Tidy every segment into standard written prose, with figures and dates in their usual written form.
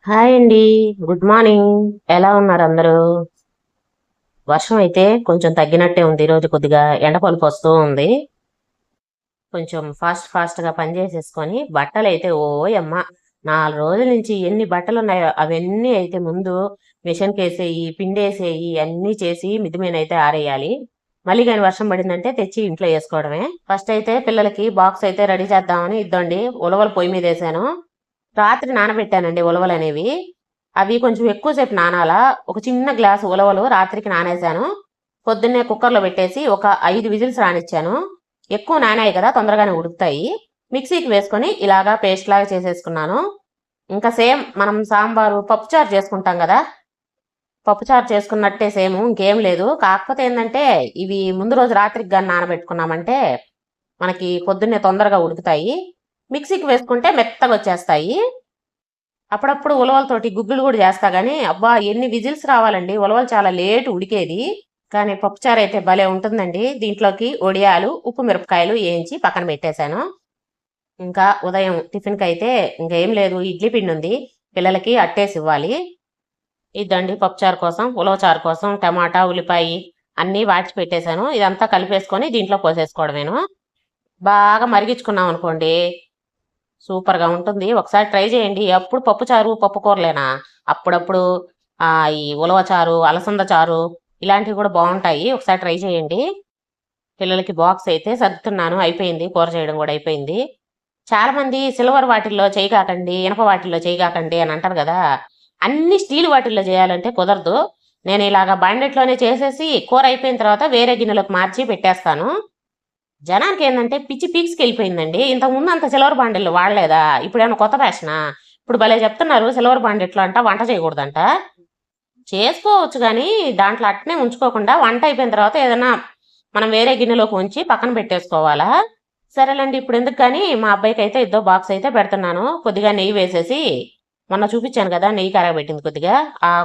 Hi అండి. Good morning. ఎలా ఉన్నారు అందరూ? వర్షం అయితే కొంచెం తగ్గినట్టే ఉంది. ఈరోజు కొద్దిగా ఎండ పలుకు వస్తూ ఉంది. కొంచెం ఫాస్ట్‌గా పని చేసేసుకొని బట్టలైతే ఓయమ్మ! 4 రోజుల నుంచి ఎన్ని బట్టలున్నాయో అవన్నీ అయితే ముందు మిషన్‌కేసేయి, పిండేసేయి అన్నీ చేసి మిద్ది మీదనైతే ఆరేయాలి. మళ్ళీ గాని వర్షం పడిందంటే తెచ్చి ఇంట్లో ఏసుకోవడమే. ఫస్ట్ అయితే పిల్లలకి బాక్స్ అయితే రెడీ చేద్దామని ఇద్దండి ఉలవలు పొయ్యి మీదేశాను. రాత్రి నానబెట్టానండి ఉలవలనేవి. అవి కొంచెం ఎక్కువ సేపు నానాలా. ఒక చిన్న గ్లాసు ఉలవలు రాత్రికి నానేశాను. పొద్దున్నే కుక్కర్‌లో పెట్టేసి ఒక 5 విజిల్స్ రానిచ్చాను. ఎక్కువ నానాయి కదా తొందరగానే ఉడుకుతాయి. మిక్సీకి వేసుకొని ఇలాగా పేస్ట్ లాగా చేసేసుకున్నాను. ఇంకా సేమ్ మనం సాంబారు, పప్పుచారు చేసుకుంటాం కదా! పప్పుచారు చేసుకున్నట్టే సేమ్ ఇంకేం లేదు. కాకపోతే ఏందంటే ఇవి ముందు రోజు రాత్రికి గాని నానబెట్టుకున్నామంటే మనకి పొద్దున్నే తొందరగా ఉడుకుతాయి. మిక్సీకి వేసుకుంటే మెత్తగొచ్చేస్తాయి. అప్పుడప్పుడు ఉలవలతోటి గుగ్గిళ్ళు కూడా చేస్తా గానీ అబ్బా! ఎన్ని విజిల్స్ రావాలండి. ఉలవలు చాలా లేట్ ఉడికేది. కానీ పప్పుచారు అయితే భలే ఉంటుందండి. దీంట్లోకి వడియాలు, ఉప్పు మిరపకాయలు ఏంచి పక్కన పెట్టేశాను. ఇంకా ఉదయం టిఫిన్‌కైతే ఇంకేం లేదు. ఇడ్లీ పిండుంది. పిల్లలకి అట్టేసివ్వాలి. ఇదండి పప్పుచారు కోసం, ఉలవచారు కోసం టమాటా, ఉల్లిపాయి అన్నీ వాడ్చి పెట్టేశాను. ఇదంతా కలిపేసుకొని దీంట్లో పోసేసుకోవడమేను. బాగా మరిగించుకున్నాం అనుకోండి సూపర్‌గా ఉంటుంది. ఒకసారి ట్రై చేయండి. ఎప్పుడు పప్పుచారు, పప్పు కూరలేనా? అప్పుడప్పుడు ఈ ఉలవ చారు, అలసంద చారు ఇలాంటివి కూడా బావుంటాయి. ఒకసారి ట్రై చేయండి. పిల్లలకి బాక్స్ అయితే సర్దుతున్నాను. అయిపోయింది. కూర చేయడం కూడా అయిపోయింది. చాలామంది సిల్వర్ వాటిల్లో చేయగాకండి, ఇనప వాటిల్లో చేయగాకండి అని అంటారు గదా! అన్ని స్టీల్ వాటిల్లో చేయాలంటే కుదరదు. నేను ఇలాగ బాండెట్లోనే చేసేసి కూర అయిపోయిన తర్వాత వేరే గిన్నెలోకి మార్చి పెట్టేస్తాను. జనానికేందంటే పిచ్చి పీక్స్‌కెళ్ళిపోయిందండి. ఇంతకుముందు అంత సిల్వర్ బాండిల్లు వాడలేదా? ఇప్పుడేమన్నా కొత్త ఫ్యాషనా? ఇప్పుడు భలే చెప్తున్నారు సిల్వర్ బాండిట్లో అంట వంట చేయకూడదంట. చేసుకోవచ్చు గానీ, దాంట్లో అట్నే ఉంచుకోకుండా వంట అయిపోయిన తర్వాత ఏదన్నా మనం వేరే గిన్నెలోకి ఉంచి పక్కన పెట్టేసుకోవాలా. సరేలెండి ఇప్పుడెందుకు గానీ, మా అబ్బాయికైతే ఇద్దో బాక్స్ అయితే పెడుతున్నాను. కొద్దిగా నెయ్యి వేసేసి మొన్న చూపిచ్చాను గదా! నెయ్యి కరగబెట్టింది కొద్దిగా.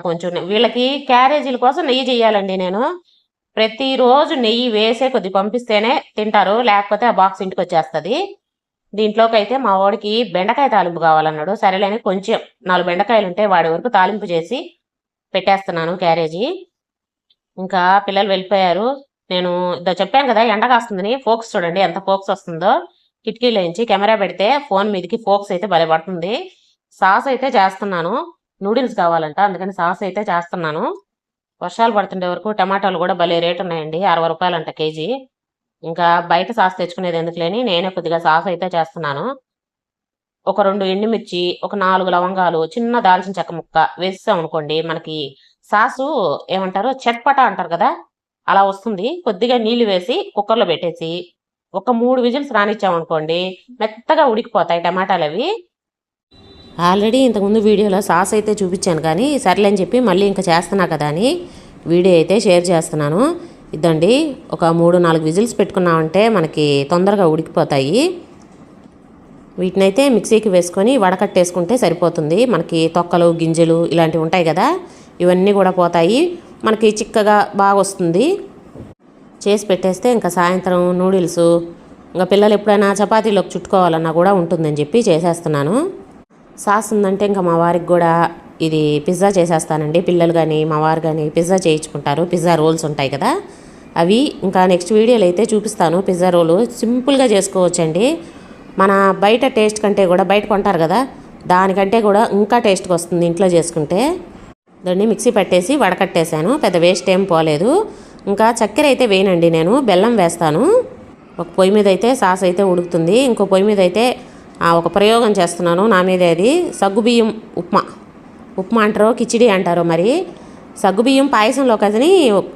కొంచెం వీళ్ళకి క్యారేజీల కోసం నెయ్యి చెయ్యాలండి నేను. ప్రతిరోజు నెయ్యి వేసే కొద్దిగా పంపిస్తేనే తింటారు. లేకపోతే ఆ బాక్స్ ఇంటికొచ్చేస్తది. దీంట్లోకైతే మా వోడికి బెండకాయ తాలింపు కావాలన్నాడు. సరేలే అని కొంచెం 4 బెండకాయలుంటే వాడి వరకు తాలింపు చేసి పెట్టేస్తున్నాను క్యారేజీ. ఇంకా పిల్లలు వెళ్ళిపోయారు. నేను చెప్పాను కదా ఎండ కాస్తుందని. ఫోకస్ చూడండి ఎంత ఫోకస్ వస్తుందో. కిటికీలోంచి కెమెరా పెడితే ఫోన్ మీదకి ఫోకస్ అయితే భలే పడుతుంది. సాస్ అయితే చేస్తున్నాను. నూడిల్స్ కావాలంట. అందుకని సాస్ అయితే చేస్తున్నాను. వర్షాలు పడుతుండే వరకు టమాటాలు కూడా భలే రేటు ఉన్నాయండి. 60 రూపాయలంట కేజీ. ఇంకా బయట సాస్ తెచ్చుకునేది ఎందుకులేని నేనే కొద్దిగా సాస్ అయితే చేస్తున్నాను. ఒక 2 ఎండుమిర్చి, ఒక 4 లవంగాలు, చిన్న దాల్చిన చెక్క ముక్క వేసేసామనుకోండి మనకి సాసు ఏమంటారు చట్పటా అంటారు కదా! అలా వస్తుంది. కొద్దిగా నీళ్లు వేసి కుక్కర్‌లో పెట్టేసి ఒక 3 విజిల్స్ రానిచ్చామనుకోండి మెత్తగా ఉడికిపోతాయి టమాటాలవి. ఆల్రెడీ ఇంతకుముందు వీడియోలో సాస్ అయితే చూపించాను కానీ సర్లే అని చెప్పి మళ్ళీ ఇంకా చేస్తున్నా కదా అని వీడియో అయితే షేర్ చేస్తున్నాను. ఇదండి ఒక 3-4 విజిల్స్ పెట్టుకున్నామంటే మనకి తొందరగా ఉడికిపోతాయి. వీటినైతే మిక్సీకి వేసుకొని వడకట్టేసుకుంటే సరిపోతుంది. మనకి తొక్కలు గింజలు ఇలాంటివి ఉంటాయి కదా ఇవన్నీ కూడా పోతాయి. మనకి చిక్కగా బాగా వస్తుంది. చేసి పెట్టేస్తే ఇంకా సాయంత్రం నూడిల్స్ ఇంకా పిల్లలు ఎప్పుడైనా చపాతీలోకి చుట్టుకోవాలన్నా కూడా ఉంటుందని చెప్పి చేసేస్తున్నాను. సాస్ ఉందంటే ఇంకా మా వారికి కూడా ఇది పిజ్జా చేసేస్తానండి. పిల్లలు కానీ మా వారు కానీ పిజ్జా చేయించుకుంటారు. పిజ్జా రోల్స్ ఉంటాయి కదా అవి ఇంకా నెక్స్ట్ వీడియోలో అయితే చూపిస్తాను. పిజ్జా రోలు సింపుల్గా చేసుకోవచ్చండి. మన బయట టేస్ట్ కంటే కూడా బయట కొంటారు కదా దానికంటే కూడా ఇంకా టేస్ట్గా వస్తుంది ఇంట్లో చేసుకుంటే. దాన్ని మిక్సీ పట్టేసి వడకట్టేశాను. పెద్ద వేస్ట్ ఏం పోలేదు. ఇంకా చక్కెర అయితే వేయనండి నేను బెల్లం వేస్తాను. ఒక పొయ్యి మీద అయితే సాస్ అయితే ఉడుకుతుంది. ఇంకో పొయ్యి మీద అయితే ఒక ప్రయోగం చేస్తున్నాను. నా మీదే అది సగ్గుబియ్యం ఉప్మా అంటారో కిచిడి అంటారో మరి. సగ్గుబియ్యం పాయసంలో కదని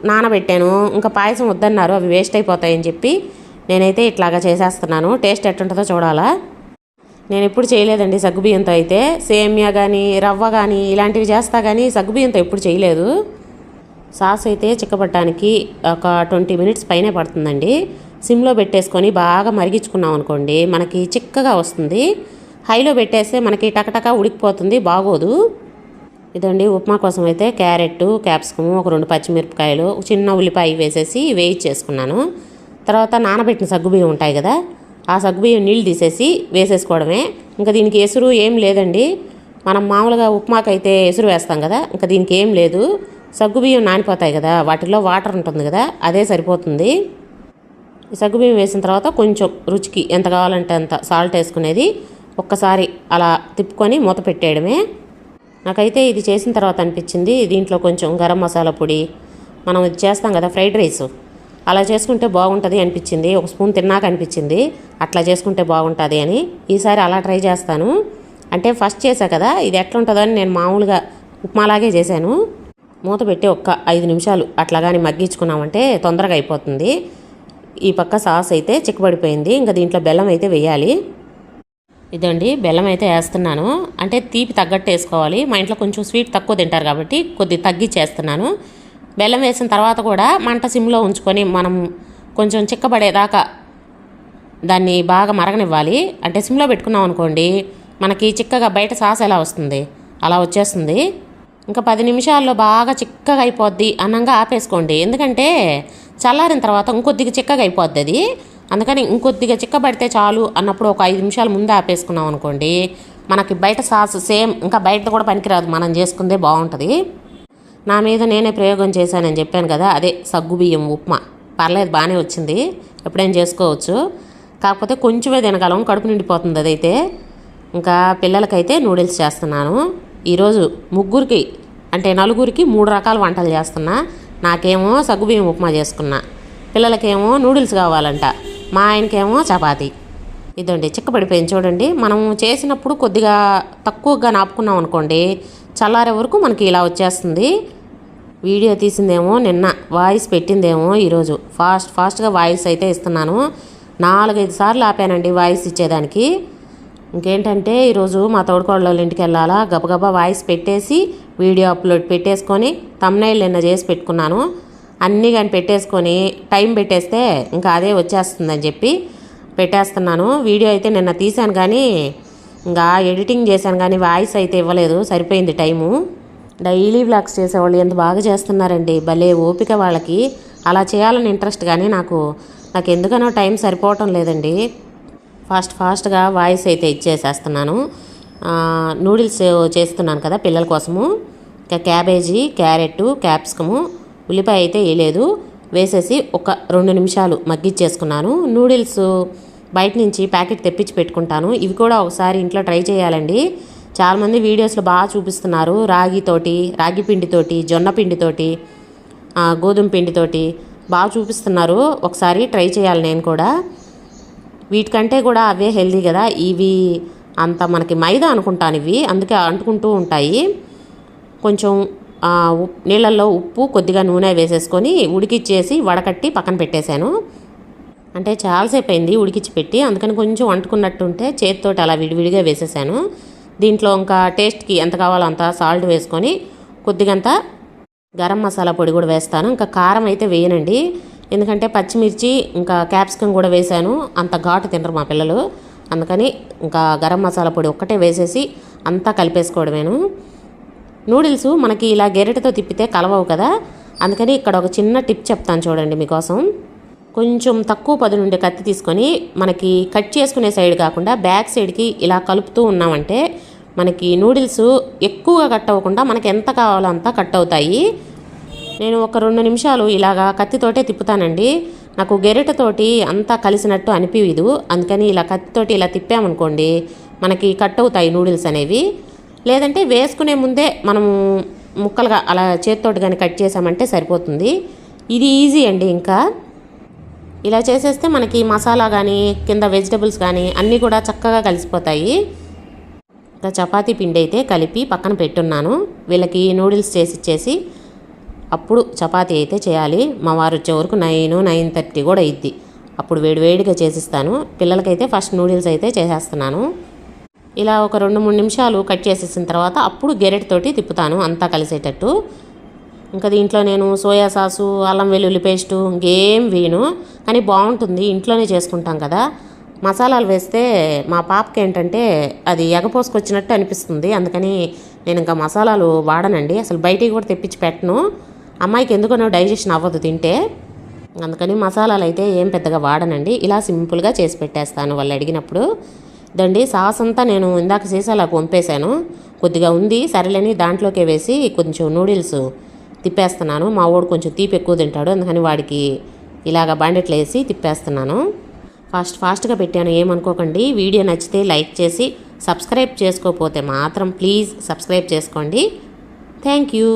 నానబెట్టాను. ఇంకా పాయసం వద్దన్నారు అవి వేస్ట్ అయిపోతాయని చెప్పి నేనైతే ఇట్లాగా చేసేస్తున్నాను. టేస్ట్ ఎట్టుంటుందో చూడాలా. నేను ఎప్పుడు చేయలేదండి సగ్గుబియ్యంతో అయితే. సేమియా కానీ రవ్వ కానీ ఇలాంటివి చేస్తా కానీ సగ్గుబియ్యంతో ఎప్పుడు చేయలేదు. సాస్ అయితే చిక్కబట్టడానికి ఒక 20 మినిట్స్ పైనే పడుతుందండి. సిమ్లో పెట్టేసుకొని బాగా మరిగించుకున్నాం అనుకోండి మనకి చిక్కగా వస్తుంది. హైలో పెట్టేస్తే మనకి టకటక ఉడికిపోతుంది, బాగోదు. ఇదండి ఉప్మా కోసం అయితే క్యారెట్, క్యాప్సికము, ఒక 2 పచ్చిమిరపకాయలు, చిన్న ఉల్లిపాయ వేసేసి వేయించేసుకున్నాను. తర్వాత నానబెట్టిన సగ్గుబియ్యం ఉంటాయి కదా ఆ సగ్గుబియ్యం నీళ్ళు తీసేసి వేసేసుకోవడమే. ఇంకా దీనికి ఎసురు ఏం లేదండి. మనం మామూలుగా ఉప్మాకైతే ఎసురు వేస్తాం కదా, ఇంకా దీనికి ఏం లేదు. సగ్గుబియ్యం నానిపోతాయి కదా, వాటిలో వాటర్ ఉంటుంది కదా, అదే సరిపోతుంది. సగ్గుబియ్యం వేసిన తర్వాత కొంచెం రుచికి ఎంత కావాలంటే అంత సాల్ట్ వేసుకునేది, ఒక్కసారి అలా తిప్పుకొని మూత పెట్టేయడమే. నాకైతే ఇది చేసిన తర్వాత అనిపించింది దీంట్లో కొంచెం గరం మసాలా పొడి, మనం ఇది చేస్తాం కదా ఫ్రైడ్ రైస్, అలా చేసుకుంటే బాగుంటుంది అనిపించింది. ఒక స్పూన్ తిన్నాక అనిపించింది అట్లా చేసుకుంటే బాగుంటుంది అని. ఈసారి అలా ట్రై చేస్తాను. అంటే ఫస్ట్ చేశా కదా, ఇది ఎట్లా ఉంటుందో అని నేను మామూలుగా ఉప్మాలాగే చేశాను. మూత పెట్టి ఒక్క 5 నిమిషాలు అట్లా కానీ మగ్గించుకున్నామంటే తొందరగా అయిపోతుంది. ఈ పక్క సాస్ అయితే చిక్కబడిపోయింది. ఇంకా దీంట్లో బెల్లం అయితే వేయాలి. ఇదండి బెల్లం అయితే వేస్తున్నాను. అంటే తీపి తగ్గట్టు వేసుకోవాలి. మా ఇంట్లో కొంచెం స్వీట్ తక్కువ తింటారు కాబట్టి కొద్ది తగ్గించేస్తున్నాను. బెల్లం వేసిన తర్వాత కూడా మంట సిమ్లో ఉంచుకొని మనం కొంచెం చిక్కబడేదాకా దాన్ని బాగా మరగనివ్వాలి. అంటే సిమ్లో పెట్టుకున్నాం అనుకోండి, మనకి చిక్కగా బయట సాస్ ఎలా వస్తుంది అలా వచ్చేస్తుంది. ఇంకా 10 నిమిషాల్లో బాగా చిక్కగా అయిపోద్ది అన్నంగా ఆపేసుకోండి. ఎందుకంటే చల్లారిన తర్వాత ఇంకొద్దిగా చిక్కగా అయిపోద్ది అది. అందుకని ఇంకొద్దిగా చిక్కబడితే చాలు అన్నప్పుడు ఒక 5 నిమిషాలు ముందే ఆపేసుకున్నాం అనుకోండి, మనకి బయట సాస్ సేమ్ ఇంకా బయట కూడా పనికిరాదు, మనం చేసుకుందే బాగుంటుంది. నా మీద నేనే ప్రయోగం చేశానని చెప్పాను కదా, అదే సగ్గుబియ్యం ఉప్మా. పర్లేదు, బాగానే వచ్చింది, ఎప్పుడైనా చేసుకోవచ్చు. కాకపోతే కొంచెమే తినగలం, కడుపు నిండిపోతుంది అదైతే. ఇంకా పిల్లలకైతే నూడిల్స్ చేస్తున్నాను. ఈరోజు ముగ్గురికి అంటే నలుగురికి 3 రకాల వంటలు చేస్తున్నా. నాకేమో సగ్గుబియ్యం ఉప్మా చేసుకున్నా, పిల్లలకేమో నూడిల్స్ కావాలంట, మా ఆయనకేమో చపాతీ. ఇదండి చిక్కబడిపోయింది చూడండి. మనం చేసినప్పుడు కొద్దిగా తక్కువగా నాపుకున్నాం అనుకోండి, చల్లారే వరకు మనకి ఇలా వచ్చేస్తుంది. వీడియో తీసిందేమో నిన్న, వాయిస్ పెట్టిందేమో ఈరోజు. ఫాస్ట్గా వాయిస్ అయితే ఇస్తున్నాను. 4-5 సార్లు ఆపానండి వాయిస్ ఇచ్చేదానికి. ఇంకేంటంటే ఈరోజు మా తోడుకోడళ్ళ ఇంటికి వెళ్ళాలా, గబగబా వాయిస్ పెట్టేసి వీడియో అప్లోడ్ పెట్టేసుకొని థంబ్నెయిల్ నిన్న చేసి పెట్టుకున్నాను. అన్నీ కానీ పెట్టేసుకొని టైం పెట్టేస్తే ఇంకా అదే వచ్చేస్తుందని చెప్పి పెట్టేస్తున్నాను. వీడియో అయితే నిన్న తీశాను కానీ ఇంకా ఎడిటింగ్ చేశాను కానీ వాయిస్ అయితే ఇవ్వలేదు, సరిపోయింది టైము. డైలీ వ్లాగ్స్ చేసేవాళ్ళు ఎంత బాగా చేస్తున్నారండి, భలే ఓపిక వాళ్ళకి. అలా చేయాలని ఇంట్రెస్ట్ కానీ నాకు ఎందుకనో టైం సరిపోవటం లేదండి. ఫాస్ట్గా వాయిస్ అయితే ఇచ్చేసేస్తున్నాను. నూడిల్స్ చేస్తున్నాను కదా పిల్లల కోసము. ఇంకా క్యాబేజీ, క్యారెట్, క్యాప్సికము, ఉల్లిపాయ అయితే వేయలేదు, వేసేసి ఒక 2 నిమిషాలు మగ్గిచ్చేసుకున్నాను. నూడిల్స్ బయట నుంచి ప్యాకెట్ తెప్పించి పెట్టుకుంటాను. ఇవి కూడా ఒకసారి ఇంట్లో ట్రై చేయాలండి. చాలామంది వీడియోస్లో బాగా చూపిస్తున్నారు, రాగి పిండితోటి, జొన్న పిండితోటి, గోధుమ పిండితోటి బాగా చూపిస్తున్నారు. ఒకసారి ట్రై చేయాలి నేను కూడా. వీటికంటే కూడా అవే హెల్దీ కదా, ఇవి అంత మనకి మైదా అనుకుంటాను ఇవి, అందుకే అంటుకుంటూ ఉంటాయి. కొంచెం నీళ్ళల్లో ఉప్పు కొద్దిగా నూనె వేసేసుకొని ఉడికిచ్చేసి వడకట్టి పక్కన పెట్టేశాను. అంటే చాలాసేపు అయింది ఉడికిచ్చి పెట్టి, అందుకని కొంచెం అంటుకున్నట్టుంటే చేతితోటి అలా విడివిడిగా వేసేసాను. దీంట్లో ఇంకా టేస్ట్కి ఎంత కావాలో అంత సాల్ట్ వేసుకొని కొద్దిగంత గరం మసాలా పొడి కూడా వేస్తాను. ఇంకా కారం అయితే వేయనండి, ఎందుకంటే పచ్చిమిర్చి ఇంకా క్యాప్సికం కూడా వేసాను, అంత ఘాటు తినరు మా పిల్లలు. అందుకని ఇంకా గరం మసాలా పొడి ఒక్కటే వేసేసి అంతా కలిపేసుకోవడమేను. నూడిల్స్ మనకి ఇలా గెరెటతో తిప్పితే కలవవు కదా, అందుకని ఇక్కడ ఒక చిన్న టిప్ చెప్తాను చూడండి మీకోసం. కొంచెం తక్కువ పదును ఉండే కత్తి తీసుకొని మనకి కట్ చేసుకునే సైడ్ కాకుండా బ్యాక్ సైడ్కి ఇలా కలుపుతూ ఉన్నామంటే మనకి నూడిల్స్ ఎక్కువగా కట్ అవ్వకుండా మనకి ఎంత కావాలో అంత కట్ అవుతాయి. నేను ఒక 2 నిమిషాలు ఇలాగా కత్తితోటే తిప్పుతానండి, నాకు గెరెటతోటి అంతా కలిసినట్టు అనిపించదు. అందుకని ఇలా కత్తితోటి ఇలా తిప్పామనుకోండి మనకి కట్ అవుతాయి నూడిల్స్ అనేవి. లేదంటే వేసుకునే ముందే మనము ముక్కలుగా అలా చేతితోటి కానీ కట్ చేసామంటే సరిపోతుంది. ఇది ఈజీ అండి. ఇంకా ఇలా చేసేస్తే మనకి మసాలా కానీ కింద వెజిటబుల్స్ కానీ అన్నీ కూడా చక్కగా కలిసిపోతాయి. ఇంకా చపాతీ పిండి అయితే కలిపి పక్కన పెట్టున్నాను. వీళ్ళకి నూడిల్స్ చేసి ఇచ్చేసి అప్పుడు చపాతీ అయితే చేయాలి. మా వారు వచ్చే వరకు 9-9:30 కూడా అయ్యిద్ది. అప్పుడు వేడివేడిగా చేసిస్తాను. పిల్లలకైతే ఫస్ట్ నూడిల్స్ అయితే చేసేస్తున్నాను. ఇలా ఒక 2-3 నిమిషాలు కట్ చేసేసిన తర్వాత అప్పుడు గెరెట్తోటి తిప్పుతాను అంతా కలిసేటట్టు. ఇంకా దీంట్లో నేను సోయా సాసు, అల్లం వెల్లుల్లి పేస్టు ఇంకేం వేయను, కానీ బాగుంటుంది, ఇంట్లోనే చేసుకుంటాం కదా. మసాలాలు వేస్తే మా పాపకి ఏంటంటే అది ఎగపోసుకొచ్చినట్టు అనిపిస్తుంది. అందుకని నేను ఇంకా మసాలాలు వాడనండి, అసలు బయటికి కూడా తెప్పించి పెట్టను. అమ్మాయికి ఎందుకనో డైజెషన్ అవ్వదు తింటే, అందుకని మసాలాలు అయితే ఏం పెద్దగా వాడనండి. ఇలా సింపుల్గా చేసి పెట్టేస్తాను వాళ్ళు అడిగినప్పుడు. దండి సాస్ అంతా నేను ఇందాక సీసాలకు వంపేశాను, కొద్దిగా ఉంది సరేలేని దాంట్లోకే వేసి కొంచెం నూడిల్స్ తిప్పేస్తున్నాను. మా వాడు కొంచెం తీపి ఎక్కువ తింటాడు, అందుకని వాడికి ఇలాగ బాండెట్లో వేసి తిప్పేస్తున్నాను. ఫాస్ట్గా పెట్టాను, ఏమనుకోకండి. వీడియో నచ్చితే లైక్ చేసి సబ్స్క్రైబ్ చేసుకోకపోతే మాత్రం ప్లీజ్ సబ్స్క్రైబ్ చేసుకోండి. Thank you.